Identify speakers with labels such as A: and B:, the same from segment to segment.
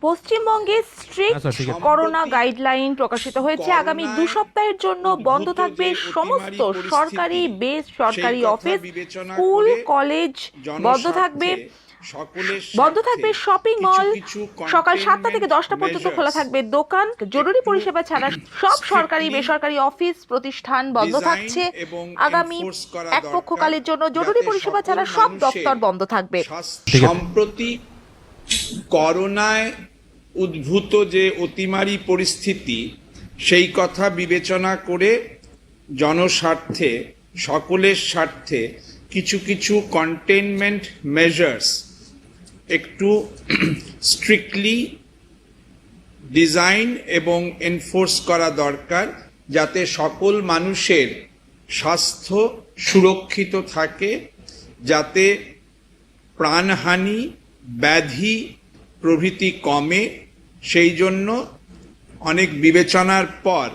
A: পশ্চিমবঙ্গে strict corona guideline প্রকাশিত হয়েছে। আগামী 2 সপ্তাহের জন্য বন্ধ থাকবে সমস্ত সরকারি বেসরকারি অফিস, স্কুল কলেজ বন্ধ থাকবে। বন্ধ থাকবে শপিং মল, সকাল 7টা থেকে 10টা পর্যন্ত খোলা থাকবে দোকান। জরুরি পরিষেবা ছাড়া সব সরকারি বেসরকারি অফিস প্রতিষ্ঠান বন্ধ থাকছে। আগামী এক পক্ষকালের জন্য জরুরি পরিষেবা ছাড়া সব দপ্তর বন্ধ থাকবে।
B: সম্প্রতি করোনায় উদ্ভূত যে অতিমারী পরিস্থিতি, সেই কথা বিবেচনা করে জনস্বার্থে, সকলের স্বার্থে কিছু কিছু কন্টেইনমেন্ট মেজার্স একটু স্ট্রিক্টলি ডিজাইন এবং এনফোর্স করা দরকার, যাতে সকল মানুষের স্বাস্থ্য সুরক্ষিত থাকে, যাতে প্রাণহানি, ব্যাধি প্রভৃতি কমে। সেই জন্য অনেক বিবেচনার পর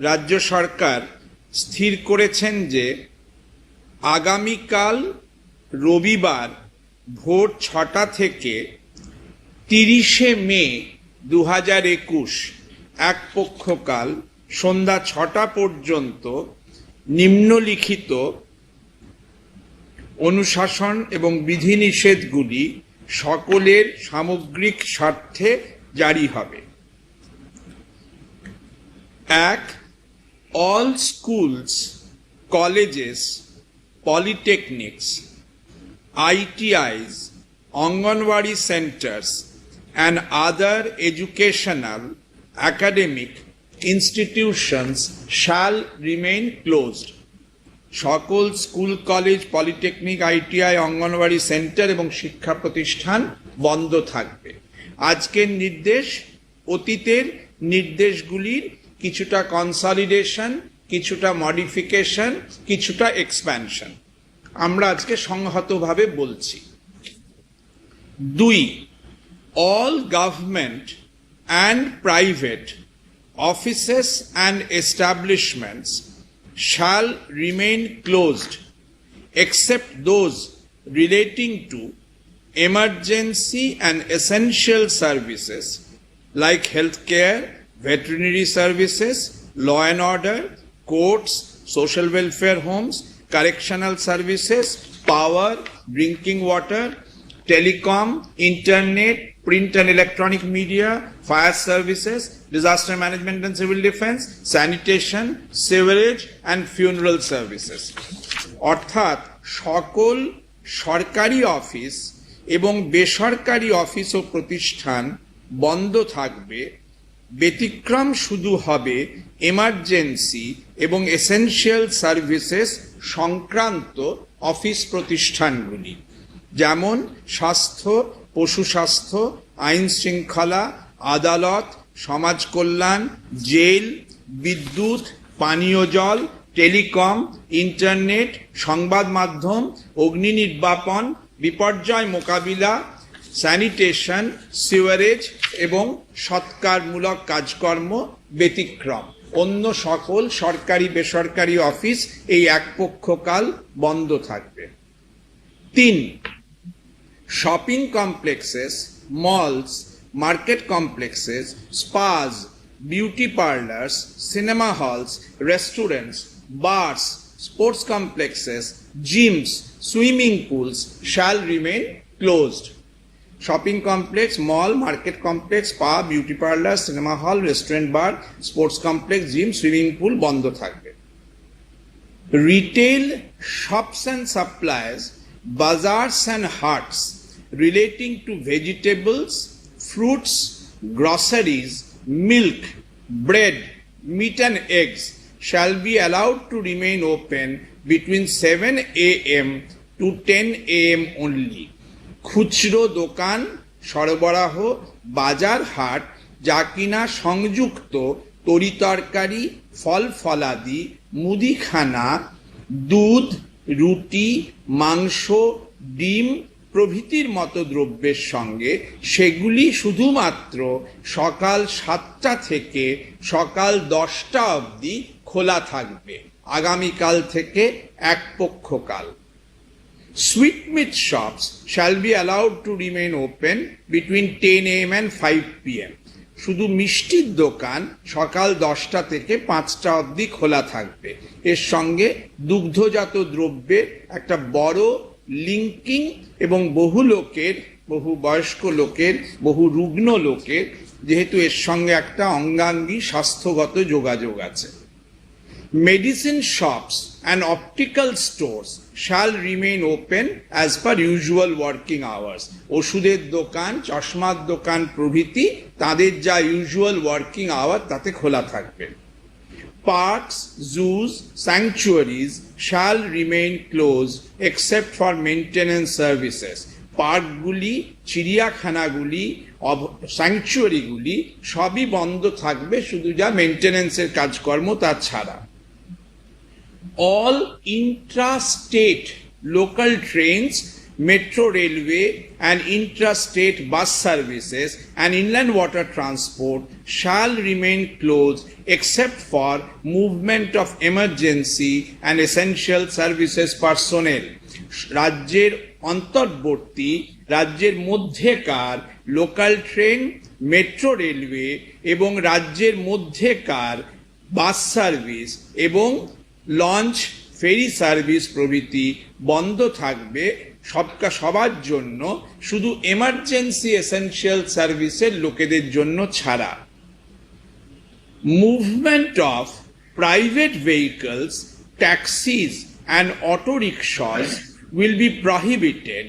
B: রাজ্য সরকার স্থির করেছেন যে আগামীকাল রবিবার ভোর 6টা থেকে 30শে মে 2021 এক পক্ষকাল সন্ধ্যা 6টা পর্যন্ত নিম্নলিখিত অনুশাসন এবং বিধিনিষেধগুলি সকলের সামগ্রিক স্বার্থে জারি হবে। 1. All schools, colleges, polytechnics, ITIs, Anganwadi centers and other educational academic institutions shall remain closed. সকল school college polytechnic ITI anganwadi centre এবং শিক্ষা প্রতিষ্ঠান বন্ধ থাকবে। আজকের নির্দেশ অতীতের নির্দেশগুলির কিছুটা কনসলিডেশন, কিছুটা মডিফিকেশন, কিছুটা এক্সপ্যানশন আমরা আজকে সংহতভাবে বলছি। 2. All government and private offices and establishments shall remain closed except those relating to emergency and essential services like healthcare, veterinary services, law and order, courts, social welfare homes, correctional services, power, drinking water, telecom, internet, print and electronic media, fire services, disaster management and civil defense, sanitation, sewerage and funeral services. অর্থাৎ সকল সরকারি office এবং বেসরকারি office ও প্রতিষ্ঠান বন্ধ থাকবে। ব্যতিক্রম শুধু হবে এমার্জেন্সি এবং এসেনশিয়াল সার্ভিসেস সংক্রান্ত অফিস প্রতিষ্ঠানগুলি, যেমন স্বাস্থ্য, পশু স্বাস্থ্য, আইন শৃঙ্খলা, আদালত, সমাজ কল্যাণ, জেল, বিদ্যুৎ, পানীয় জল, টেলিকম, ইন্টারনেট, সংবাদ মাধ্যম, অগ্নি নির্বাপন, বিপর্যয় মোকাবিলা, স্যানিটেশন, সিওয়ারেজ এবং সৎকারমূলক কাজকর্ম ব্যতিক্রম। অন্য সকল সরকারি বেসরকারি অফিস এই এক পক্ষকাল বন্ধ থাকবে। 3. Shopping complexes, malls, market complexes, spas, beauty parlors, cinema halls, restaurants, bars, sports complexes, gyms, swimming pools shall remain closed. Shopping complex, mall, market complex, spa, beauty parlor, cinema hall, restaurant, bar, sports complex, gym, swimming pool বন্ধ থাকবে। Retail shops and supplies, bazaars and haats relating to vegetables, fruits, groceries, milk, bread, meat and eggs shall be allowed to remain open between 7 a.m. to 10 a.m. only. খুচরো দোকান, সরবরাহ, বাজার হাট, যা কিনা সংযুক্ত তরিতরকারি, ফল ফলাদি, মুদিখানা, দুধ, রুটি, মাংস, ডিম প্রভৃতির মতো দ্রব্যের সঙ্গে, সেগুলি শুধুমাত্র সকাল 7টা থেকে সকাল 10টা অবধি খোলা থাকবে আগামীকাল থেকে এক পক্ষকাল। Sweetmeat shops shall be allowed to remain open between 10 a.m. and 5 p.m. শুধু মিষ্টির দোকান সকাল 10টা থেকে 5টা অবধি খোলা থাকবে। এর সঙ্গে দুগ্ধজাত দ্রব্যের একটা বড় লিঙ্কিং এবং বহু বয়স্ক লোকের, বহু রুগ্ন লোকের যেহেতু এর সঙ্গে একটা অঙ্গাঙ্গী স্বাস্থ্যগত যোগাযোগ আছে। Medicine shops and optical stores shall remain open as per usual working hours. ওষুধের দোকান, চশমার দোকান প্রভৃতি তাদের যা ইউজুয়াল ওয়ার্কিং আওয়ার তাতে খোলা থাকবে। Parks, zoos, sanctuaries shall remain closed except for maintenance services. পার্কগুলি, চিড়িয়াখানাগুলি, স্যাংচুয়ারিগুলি সবই বন্ধ থাকবে শুধু যা মেনটেন্যান্সের কাজকর্ম তা ছাড়া। All intra-state local trains, metro railway and intra-state bus services and inland water transport shall remain closed except for movement of emergency and essential services personnel. রাজ্যের অন্তর্বর্তী, রাজ্যের মধ্যেকার লোকাল ট্রেন, মেট্রো রেলওয়ে এবং রাজ্যের মধ্যেকার বাস সার্ভিস এবং launch, ferry service প্রভৃতি বন্ধ থাকবে সবার জন্য, শুধু এমার্জেন্সি এসেনশিয়াল সার্ভিসের লোকেদের জন্য ছাড়া। Movement of private vehicles, taxis and auto rickshaws will be prohibited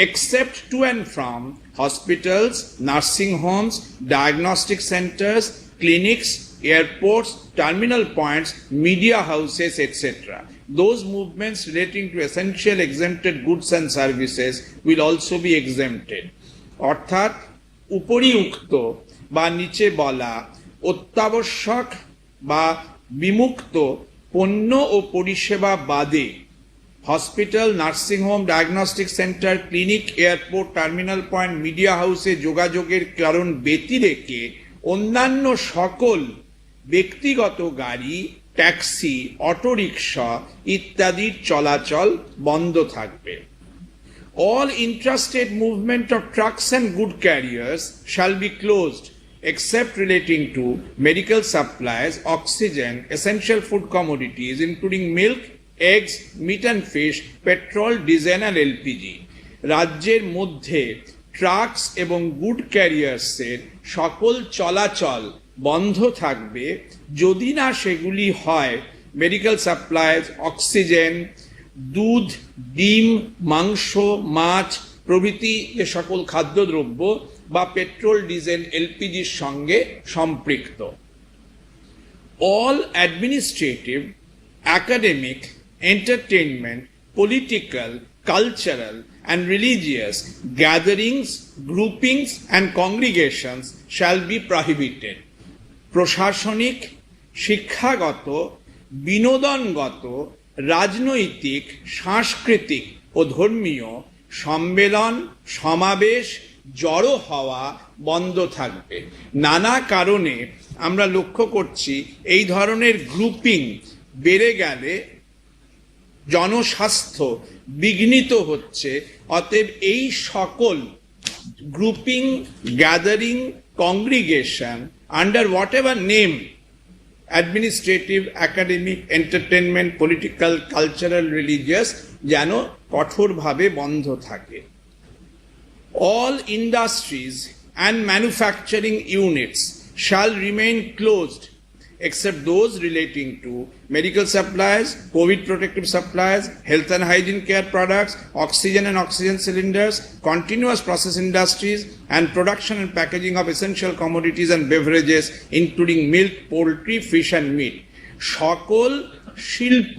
B: except to and from hospitals, nursing homes, diagnostic centers, clinics, airports, terminal points, media houses, etc. Those movements relating to essential exempted goods and services will also be exempted. অর্থাৎ উপরিউক্ত বা নিচে বলা অত্যাবশ্যক বা বিমুক্ত পণ্য ও পরিষেবা বাদে hospital, nursing home, diagnostic centre, clinic, airport, terminal point, media হাউসে যোগাযোগের কারণ ব্যতিরেকে অন্যান্য সকল ব্যক্তিগত গাড়ি, ট্যাক্সি, অটোরিকশা ইত্যাদির চলাচল বন্ধ থাকবে। All intrastate movement of trucks and good carriers shall be closed except relating to medical supplies, oxygen, essential food commodities including milk, eggs, meat and fish, petrol, diesel and LPG. রাজ্যের মধ্যে trucks এবং good ক্যারিয়ার্সের সকল চলাচল বন্ধ থাকবে যদি না সেগুলি হয় মেডিকেল সাপ্লাইজ, অক্সিজেন, দুধ, ডিম, মাংস, মাছ প্রভৃতি যে সকল খাদ্যদ্রব্য বা পেট্রোল, ডিজেল, এলপিজির সঙ্গে সম্পৃক্ত। All administrative, academic, entertainment, political, cultural and religious gatherings, groupings and congregations shall be prohibited. প্রশাসনিক, শিক্ষাগত, বিনোদনগত, রাজনৈতিক, সাংস্কৃতিক ও ধর্মীয় সম্মেলন, সমাবেশ, জড়ো হওয়া বন্ধ থাকবে। নানা কারণে আমরা লক্ষ্য করছি এই ধরনের গ্রুপিং বেড়ে গেলে জনস্বাস্থ্য বিঘ্নিত হচ্ছে। অতএব এই সকল grouping, gathering, congregation under what ever name, administrative, academic, entertainment, political, cultural, religious যেন কঠোরভাবে বন্ধ থাকে। All industries and manufacturing units shall remain closed except those relating to medical supplies, COVID protective supplies, health and hygiene care products, oxygen and oxygen cylinders, continuous process industries, and production and packaging of essential commodities and beverages, including milk, poultry, fish and meat. সকল শিল্প,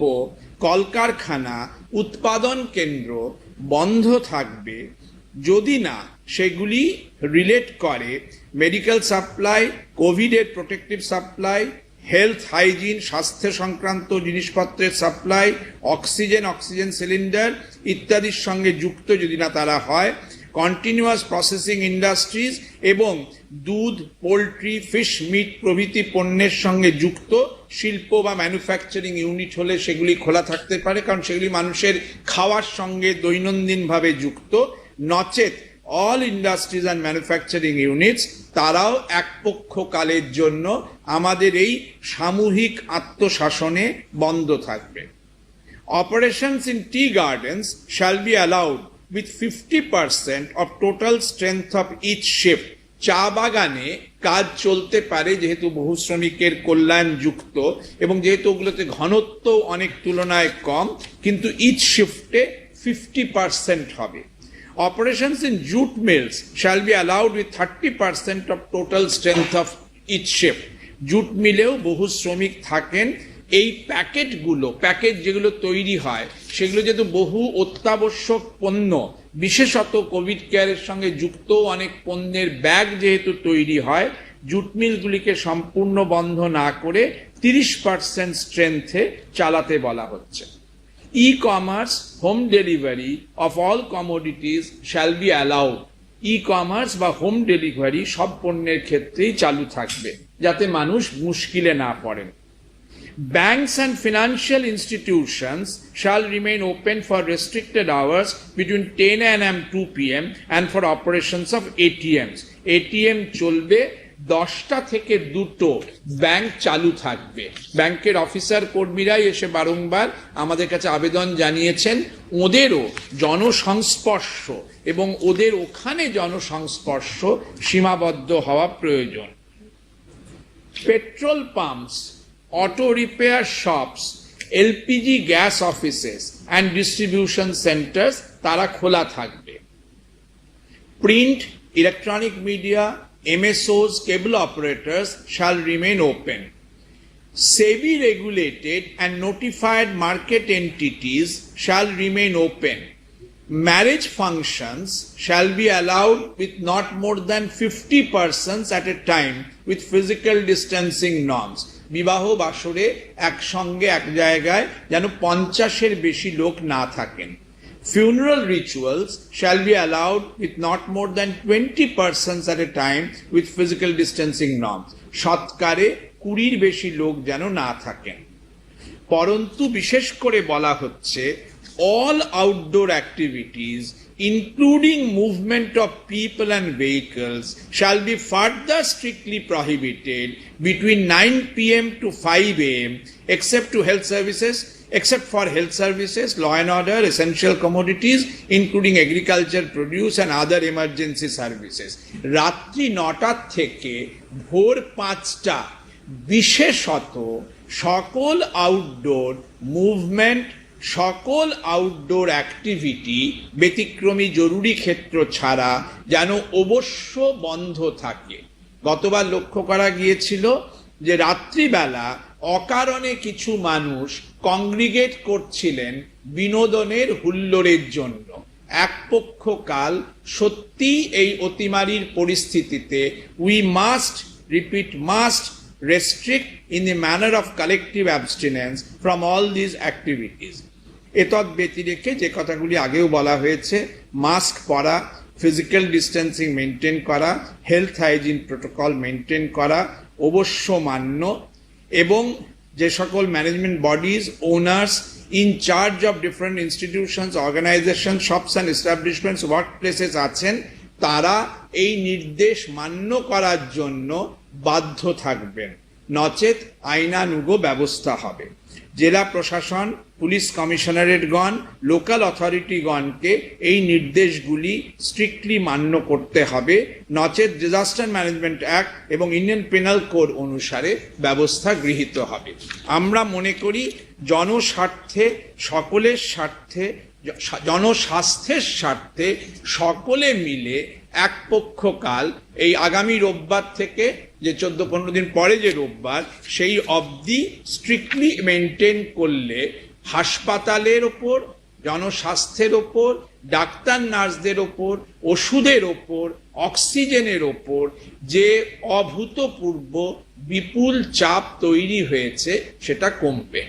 B: কলকারখানা, উৎপাদন কেন্দ্র বন্ধ থাকবে যদি না সেগুলি রিলেট করে মেডিকেল সাপ্লাই, কোভিডের প্রোটেক্টিভ সাপ্লাই, হেলথ, হাইজিন, স্বাস্থ্য সংক্রান্ত জিনিসপত্রের সাপ্লাই, অক্সিজেন, অক্সিজেন সিলিন্ডার ইত্যাদির সঙ্গে যুক্ত যদি না তারা হয়, কন্টিনিউয়াস প্রসেসিং ইন্ডাস্ট্রিজ এবং দুধ, পোল্ট্রি, ফিশ, মিট প্রভৃতি পণ্যের সঙ্গে যুক্ত শিল্প বা ম্যানুফ্যাকচারিং ইউনিট হলে সেগুলি খোলা থাকতে পারে, কারণ সেগুলি মানুষের খাওয়ার সঙ্গে দৈনন্দিনভাবে যুক্ত। নচেত all industries and manufacturing units তারাও একপক্ষকালের জন্য আমাদের এই সামূহিক আত্মশাসনে বন্ধ থাকবে। Operations in tea gardens shall be allowed with 50% of total strength of each shift. চা বাগানে কাজ চলতে পারে যেহেতু বহু শ্রমিকের কল্যাণ যুক্ত এবং যেহেতু ওগুলোতে ঘনত্ব অনেক তুলনায় কম, কিন্তু ইচ শিফটে 50% হবে। Operations in jute mills shall be allowed with 30% of total strength of each shift. Jute মিলেও বহু শ্রমিক থাকেন। এই প্যাকেট যেগুলো তৈরি হয় সেগুলো যেহেতু বহু অত্যাবশ্যক পণ্য, বিশেষত কোভিড কেয়ারের সঙ্গে যুক্ত অনেক পণ্যের ব্যাগ যেহেতু তৈরি হয়, জুট মিলগুলিকে সম্পূর্ণ বন্ধ না করে 30% স্ট্রেংথে চালাতে বলা হচ্ছে। E-commerce, home delivery of all commodities shall be allowed. E-commerce বা হোম ডেলিভারি সব পণ্যের ক্ষেত্রেই চালু থাকবে যাতে মানুষ মুশকিলে না পড়েন। Banks and financial institutions shall remain open for restricted hours between 10 AM 2 PM and for operations of ATMs. ATM চলবে 10টা থেকে 2টো, ব্যাংক চালু থাকবে। ব্যাংকের অফিসার কর্মীরাই এসে বারংবার আমাদের কাছে আবেদন জানিয়েছেন ওদেরও জনসংস্পর্শ এবং ওদের ওখানে জনসংস্পর্শ সীমাবদ্ধ হওয়া প্রয়োজন। Petrol pumps, auto repair shops, LPG gas offices and distribution centers তারা খোলা থাকবে। Print, electronic media, MSOs, cable operators shall remain open. SEBI regulated and notified market entities shall remain open. Marriage functions shall be allowed with not more than 50 persons at a time with physical distancing norms. বিবাহ বাসরে একসঙ্গে এক জায়গায় যেন 50-এর বেশি লোক না থাকেন। Funeral rituals shall be allowed with not more than 20 persons at a time with physical distancing norms. সৎকারে 20-র বেশি লোক যেন না থাকেন। পরন্তু বিশেষ করে বলা হচ্ছে all outdoor activities including movement of people and vehicles shall be further strictly prohibited between 9 PM to 5 AM except for health services, law and order, essential commodities including agriculture produce and other emergency services. রাত্রি 9টা থেকে ভোর 5টা বিশেষত সকল outdoor movement, সকল outdoor activity ব্যতিক্রমী জরুরি ক্ষেত্র ছাড়া যেন অবশ্য বন্ধ থাকে। গতবার লক্ষ্য করা গিয়েছিল যে রাত্রিবেলা অকারণে কিছু মানুষ কংগ্রিগেট করছিলেন বিনোদনের হুল্লোড়ের জন্য। এক পক্ষকাল সত্যি এই অতিমারির পরিস্থিতিতে we must restrict in the manner of collective abstinence from all these activities. এতদ ব্যতিরেকে যে কথাগুলি আগেও বলা হয়েছে, মাস্ক পরা, ফিজিক্যাল ডিস্টেন্সিং মেনটেন করা, হেলথ হাইজিন প্রোটোকল মেনটেন করা অবশ্য মান্য এবং যে সকল management bodies, owners in charge of different institutions, organisation, shops and establishments, work places আছেন তারা এই নির্দেশ মান্য করার জন্য বাধ্য থাকবেন, নচেত আইনানুগ ব্যবস্থা হবে। জেলা প্রশাসন, পুলিশ কমিশনারেটগণ, লোকাল অথরিটিগণকে এই নির্দেশগুলি স্ট্রিক্টলি মান্য করতে হবে, নচেত ডিজাস্টার ম্যানেজমেন্ট অ্যাক্ট এবং ইন্ডিয়ান পেনাল কোড অনুসারে ব্যবস্থা গৃহীত হবে। আমরা মনে করি জনস্বার্থে, সকলের স্বার্থে, জনস্বাস্থ্যের স্বার্থে সকলে মিলে এক পক্ষকাল এই আগামী রোববার থেকে যে 14-15 দিন পরে যে রোববার সেই অবধি স্ট্রিক্টলি মেনটেন করলে হাসপাতালের ওপর, জনস্বাস্থ্যের ওপর, ডাক্তার নার্সদের ওপর, ওষুধের ওপর, অক্সিজেনের ওপর যে অভূতপূর্ব বিপুল চাপ তৈরি হয়েছে সেটা কমবে।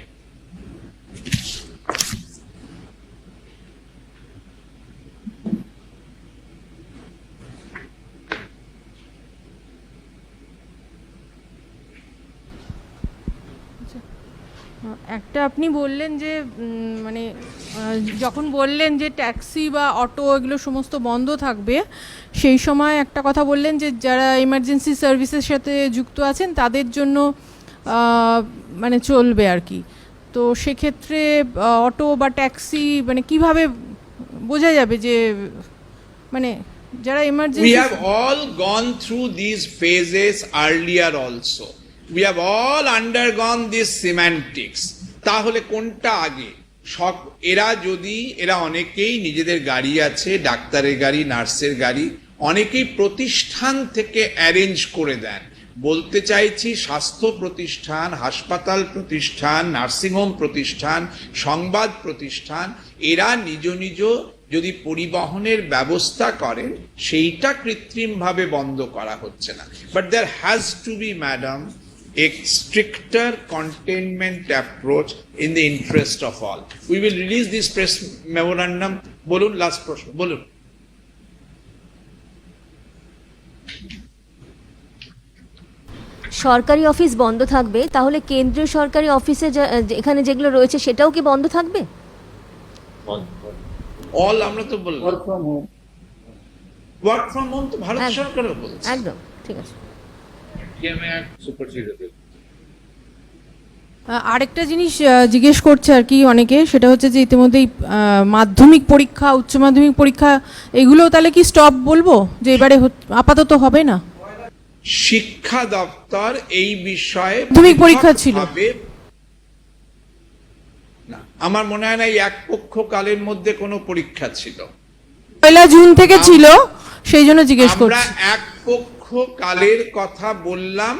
C: একটা আপনি বললেন যে মানে যখন বললেন যে ট্যাক্সি বা অটো এগুলো সমস্ত বন্ধ থাকবে, সেই সময় একটা কথা বললেন যে যারা এমার্জেন্সি সার্ভিসের সাথে যুক্ত আছেন তাদের জন্য মানে চলবে আর কি। তো সেক্ষেত্রে অটো বা ট্যাক্সি মানে কিভাবে বোঝা যাবে যে মানে যারা
B: We
C: emergency
B: have all gone through these phases earlier also. We have all undergone these semantics. তাহলে কোনটা আগে? এরা অনেকেই নিজেদের গাড়ি আছে, ডাক্তারের গাড়ি, নার্সের গাড়ি, অনেকেই প্রতিষ্ঠান থেকে অ্যারেঞ্জ করে দেন। বলতে চাইছি স্বাস্থ্য প্রতিষ্ঠান, হাসপাতাল প্রতিষ্ঠান, নার্সিংহোম প্রতিষ্ঠান, সংবাদ প্রতিষ্ঠান, এরা নিজ নিজ যদি পরিবহনের ব্যবস্থা করেন, সেইটা কৃত্রিমভাবে বন্ধ করা হচ্ছে না। But there has to be madam a stricter containment approach in the interest of all. We will release this press memorandum. বলুন, লাস্ট প্রশ্ন বলুন।
D: সরকারি অফিস বন্ধ থাকবে, তাহলে কেন্দ্রীয় সরকারি অফিসে এখানে যেগুলো রয়েছে সেটাও কি বন্ধ থাকবে?
B: অল আমরা তো বললাম, ওয়ার্ক ফ্রম হোম তো ভারত
D: একদম।
B: সরকারও বলছে।
D: একদম ঠিক আছে।
C: আরেকটা জিনিস জিজ্ঞেস করছে আর কি অনেকে, সেটা হচ্ছে যে ইতিমধ্যেই মাধ্যমিক পরীক্ষা, উচ্চ মাধ্যমিক পরীক্ষা এগুলো তাহলে কি স্টপ বলবো যে এবারে আপাতত হবে না?
B: শিক্ষা দপ্তর এই বিষয়ে
C: মাধ্যমিক পরীক্ষা ছিল।
B: না, আমার মনে হয় না এই এক পক্ষ কালের মধ্যে কোনো পরীক্ষা ছিল।
C: 1 জুন থেকে ছিল, সেই জন্য জিজ্ঞেস
B: আমরা
C: করছি।
B: এক পক্ষ কালের কথা বললাম,